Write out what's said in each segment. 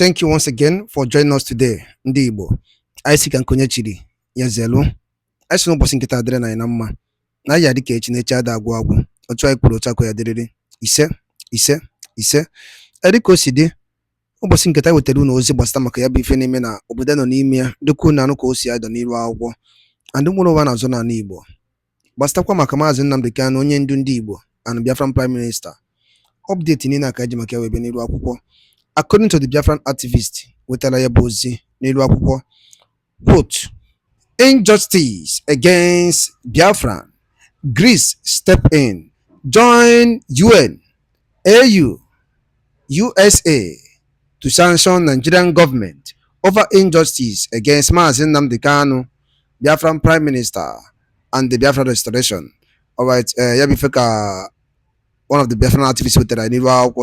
Thank you once again for joining us today. Ndị Igbo, Isaac Ankonye chiri ya zelu. Anyị no ụbọchị nkịta dịrị na mma. Na ya dịka echi na-eche ada agwụ agwụ. Otu anyị kwuru otu akọ ya dịrịrị. Ise. Erika o si dị. Ụbọchị nkịta wetara unu ozi gbasara maka ya bụ ife n'ime na obodo nọ n'ime ya dịka unu anụ ka o si adọ n'iru akwụkwọ. Andị nwere ụwa na-azọ n'ala Igbo. Gbasatakwa maka Maazị Nnamdi Kanu onye ndu ndị Igbo and Biafran Prime Minister. Update niile aka ji maka ya webe n'iru akwụkwọ. According to the Biafran activist, wetara ya bụ ozi n'iru akwụkwọ. Quote, injustice against Biafran. Greece step in. Join UN, AU, USA to sanction Nigerian government over injustice against Maazị Nnamdi Kanu, Biafran Prime Minister, and the Biafran restoration. All right, one of the Biafran activists with the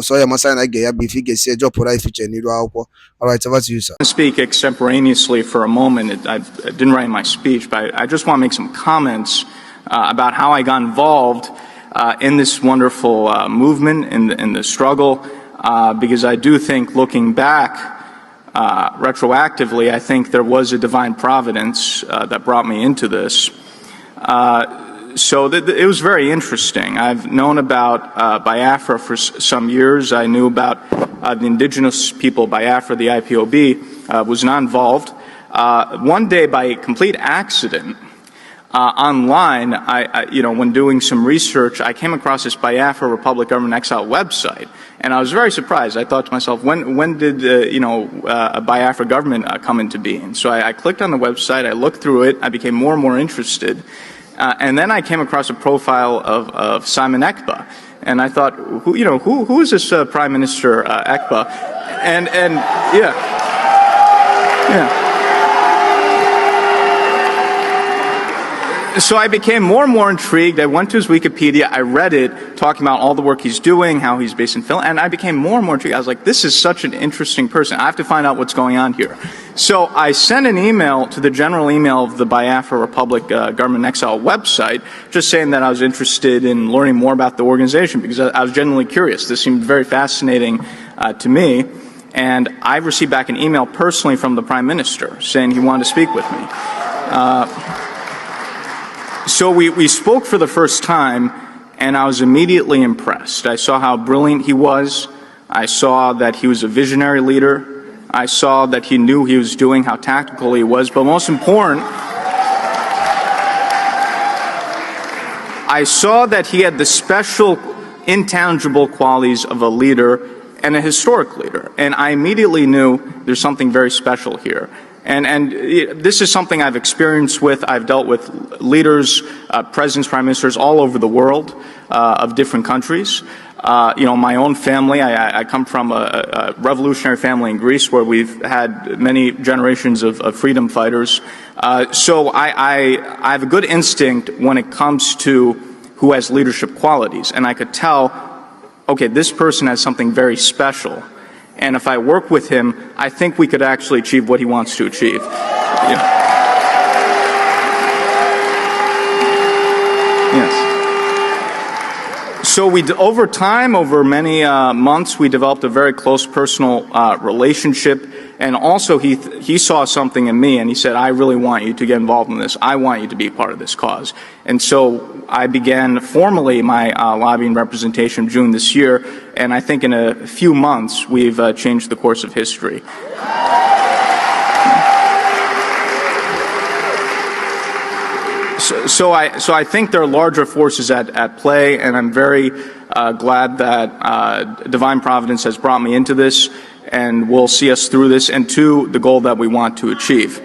so I get if he gets a job for feature. All right, over to you, sir. Speak extemporaneously for a moment. I didn't write my speech, but I just want to make some comments about how I got involved in this wonderful movement, in the struggle, because I do think, looking back retroactively, I think there was a divine providence that brought me into this. So it was very interesting. I've known about Biafra for some years. I knew about the indigenous people Biafra, the IPOB, was not involved. One day, by complete accident, online, when doing some research, I came across this Biafra Republic Government Exile website, and I was very surprised. I thought to myself, when did a Biafra government come into being? So I clicked on the website, I looked through it, I became more and more interested. And then I came across a profile of Simon Ekpa, and I thought, who is this Prime Minister Ekpa? And yeah. So I became more and more intrigued. I went to his Wikipedia, I read it, talking about all the work he's doing, how he's based in Finland, and I became more and more intrigued. I was like, this is such an interesting person. I have to find out what's going on here. So I sent an email to the general email of the Biafra Republic Government Exile website, just saying that I was interested in learning more about the organization, because I was genuinely curious. This seemed very fascinating to me. And I received back an email personally from the Prime Minister saying he wanted to speak with me. So we spoke for the first time, and I was immediately impressed. I saw how brilliant he was. I saw that he was a visionary leader. I saw that he knew he was doing, how tactical he was. But most important, I saw that he had the special, intangible qualities of a leader and a historic leader. And I immediately knew there's something very special here. And this is something I've experienced with. I've dealt with leaders, presidents, prime ministers all over the world of different countries. My own family, I come from a revolutionary family in Greece where we've had many generations of freedom fighters. So I have a good instinct when it comes to who has leadership qualities. And I could tell, okay, this person has something very special. And if I work with him, I think we could actually achieve what he wants to achieve. Yes. So over time, over many months, we developed a very close personal relationship. And also, he saw something in me, and he said, I really want you to get involved in this. I want you to be part of this cause. And so I began formally my lobbying representation June this year, and I think in a few months, we've changed the course of history. So I think there are larger forces at play, and I'm very glad that Divine Providence has brought me into this and will see us through this and to the goal that we want to achieve.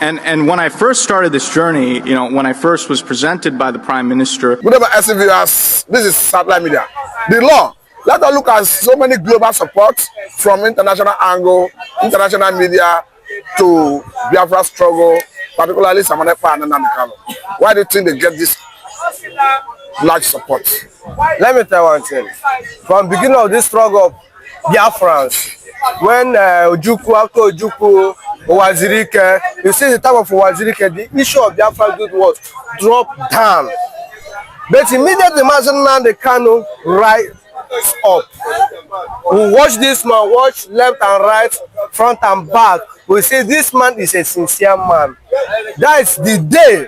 And when I first started this journey, when I first was presented by the Prime Minister. Good evening, SCVS. This is Satellite Media. The law. Let us look at so many global support from international angle, international media to Biafra struggle, particularly Simon Ekpa and Nnamdi Kanu. Why do you think they get this large support? Let me tell you one thing. From the beginning of this struggle of Biafrans, when Ojukwu, after Ojukwu, Owazirike, you see the time of Owazirike, the issue of Biafra good was dropped down. But immediately Maazị Nnamdi Kanu up. We watch this man, watch left and right, front and back. We say this man is a sincere man. That is the day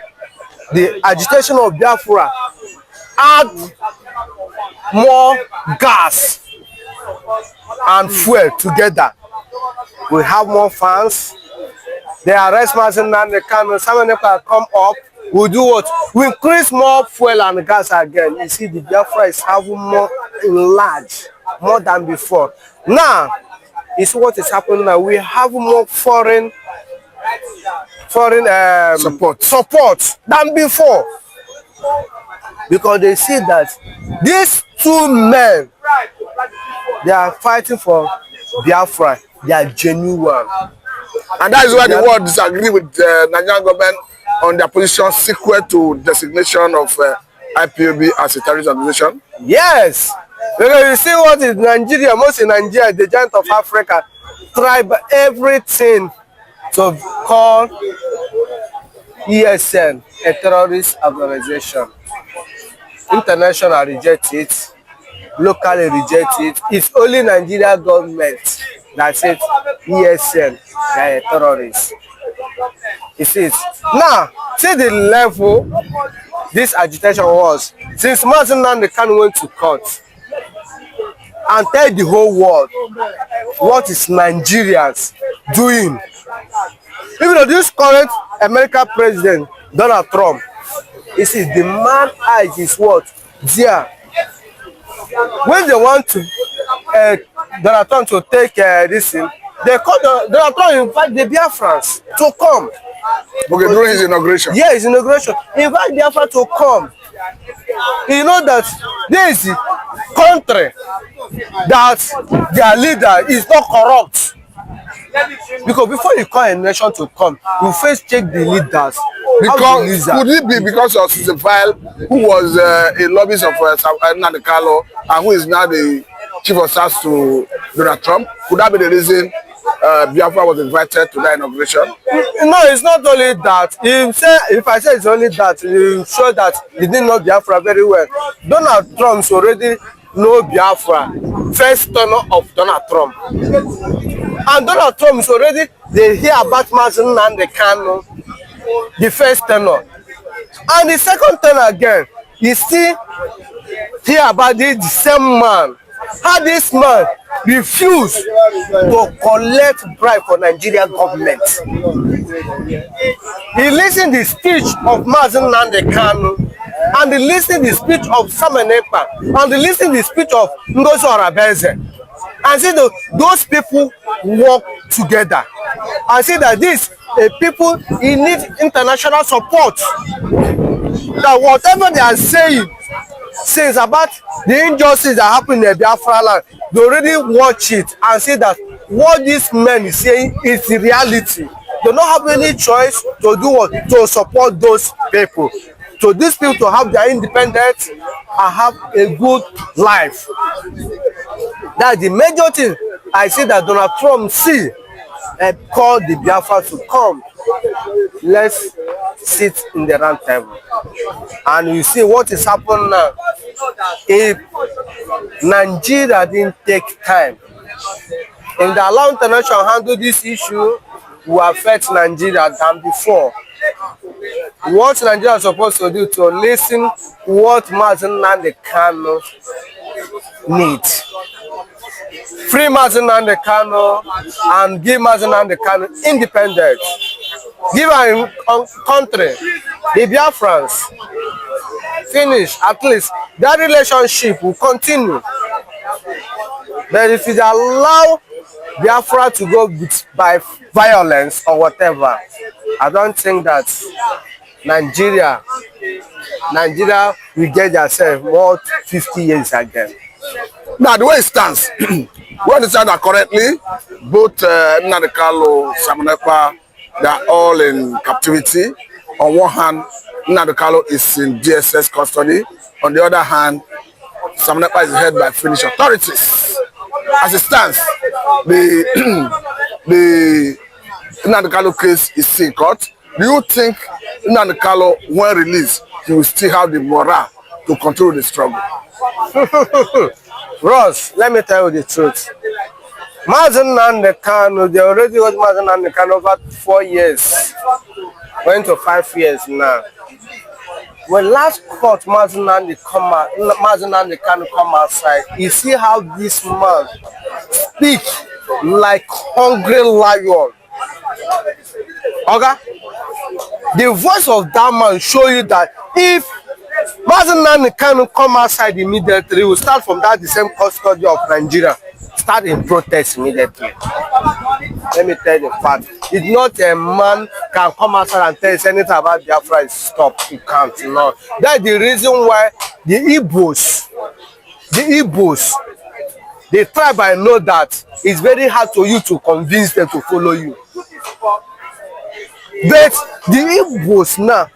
the agitation of Biafra add more gas and fuel together. We have more fans. They arrest Mazen and the Kano. Some of them come up. We do what? We increase more fuel and gas again. You see, the Biafra is having more large, more than before. Now, it's what is happening now. We have more foreign support than before, because they see that these two men, they are fighting for Biafra. They are genuine, and that is why the world disagree with the Nigerian government on their position sequel to designation of IPOB as a terrorist organization. Yes, because you see what is Nigeria, most in Nigeria, the giant of Africa, tribe everything to call ESN a terrorist organization. International reject it, locally reject it. It's only Nigeria government that said ESN they are a terrorist. You see it. Now, see the level this agitation was. Since Mazen and the Kano went to court and tell the whole world what is Nigerians doing. Even though this current American president, Donald Trump, you see, the man eyes is what? There. When they want to Donald Trump to take this thing, they call Donald Trump invite the Biafrans to come. Okay, during his inauguration. Yeah, his inauguration. Invite Biafra to come. You know that there is a country that their leader is not corrupt. Because before you call a nation to come, you first check the leaders. Because could it be because of Sisifile, who was a lobbyist of Nnamdi Kanu, and who is now the chief of staff to Donald Trump? Could that be the reason Biafra was invited to that inauguration? No, it's not only that. If I say it's only that, you show that he didn't know Biafra very well. Donald Trump's already know Biafra. First tenure of Donald Trump. And Donald Trump is already, they hear about Mazen and the Kano, the first tenure. And the second tenure again, you still hear about the same man. How this man refused to collect bribe for Nigerian government. He listened to the speech of Mazen and the Kano, and he listened to the speech of Ekpa, and he listened to the speech of Ngozi Arabeze. And see those people work together. And see that these people, he need international support. That whatever they are saying, says about the injustice that happened in Biafra land, they already watch it and see that what this man is saying is the reality. They don't have any choice to do what? To support those people. So these people to have their independence and have a good life. That's the major thing I see that Donald Trump see and call the Biafra to come. Let's sit in the round table. And you see what is happening now. If Nigeria didn't take time, if they allow international handle this issue, will affect Nigeria than before. What Nigeria is supposed to do to listen what Mazen and the Kano need. Free Mazen and the Kano and give Mazen and the Kano independence. Give our country, the Biafrans, finish at least. That relationship will continue. But if you allow Biafra to go by violence or whatever, I don't think that Nigeria will get themselves more 50 years again. Now, the way it stands, we understand that currently both Nnamdi Kanu, Ekpa, they are all in captivity. On one hand, Nnamdi Kanu is in DSS custody. On the other hand, Ekpa is held by Finnish authorities. As it stands, the Nnamdi Kanu case is still in court. Do you think Nnamdi Kanu, when released, he will still have the morale to continue the struggle? Ross, let me tell you the truth. Mazen Nnamdi Kanu, they already got Mazen Nnamdi Kanu over 4 years, going to 5 years now. When last caught Mazen Nnamdi Kanu come outside, you see how this man speak like hungry lion. Okay? The voice of that man show you that if Mazen Nnamdi Kanu come outside immediately, he will start from that the same custody of Nigeria, start in protest immediately. Let me tell you the fact. It's not a man can come outside and tell us anything about Biafra is stop. You can't. No. That's the reason why the Igbos, the tribe I know that it's very hard for you to convince them to follow you. But the Igbos now,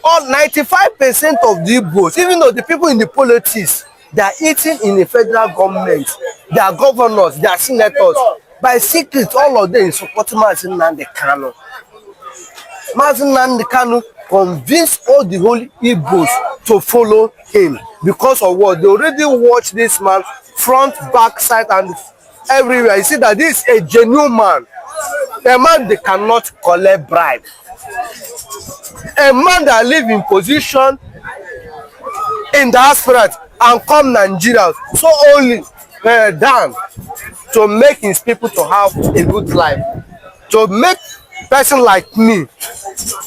all 95% of the Igbos, even though the people in the politics, they are eating in the federal government, their governors, their senators, by secret, all of them supporting Mazen Nnamdi Kanu. Mazen Nnamdi Kanu convinced all the whole Igbos to follow him because of what? They already watched this man front, back, side, and everywhere. You see that this is a genuine man. A man they cannot collect bribe. A man that live in position in diaspora and come Nigeria so only down to make his people to have a good life, to make person like me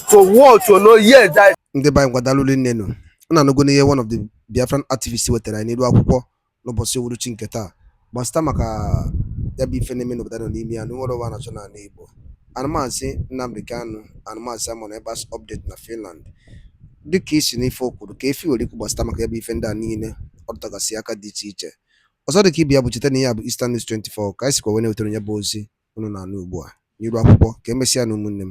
to want to know yes that. Ndị banyị nkwadalụli nnenu na anụgo n'ihe one of the Biafran activists wetara anyị n'elu akwụkwọ n'ụbọchị uhuruchi nke taa gbasịta maka ya bụ ife na-eme n'obodo nọ n'ime ya n'ụlọ ụwa na-achọ n'ala Igbo. Anụmansị Nnamdi Kanu, anụmansị Simon Ekpa's update na Finland dịka isi n'ife o kwuru ka efi were ikwu gbasịta maka ya bụ ife ndị a niile ọ dọtagasị aka dị iche iche. Ọzọ dịka ibe ya bụ cheta na ya bụ Eastern News 24 ka anyị sikwa wee na-wetara ya bụ ozi unu na-anụ ugbu a n'iru akwụkwọ ka emesịa na ụmụnne m.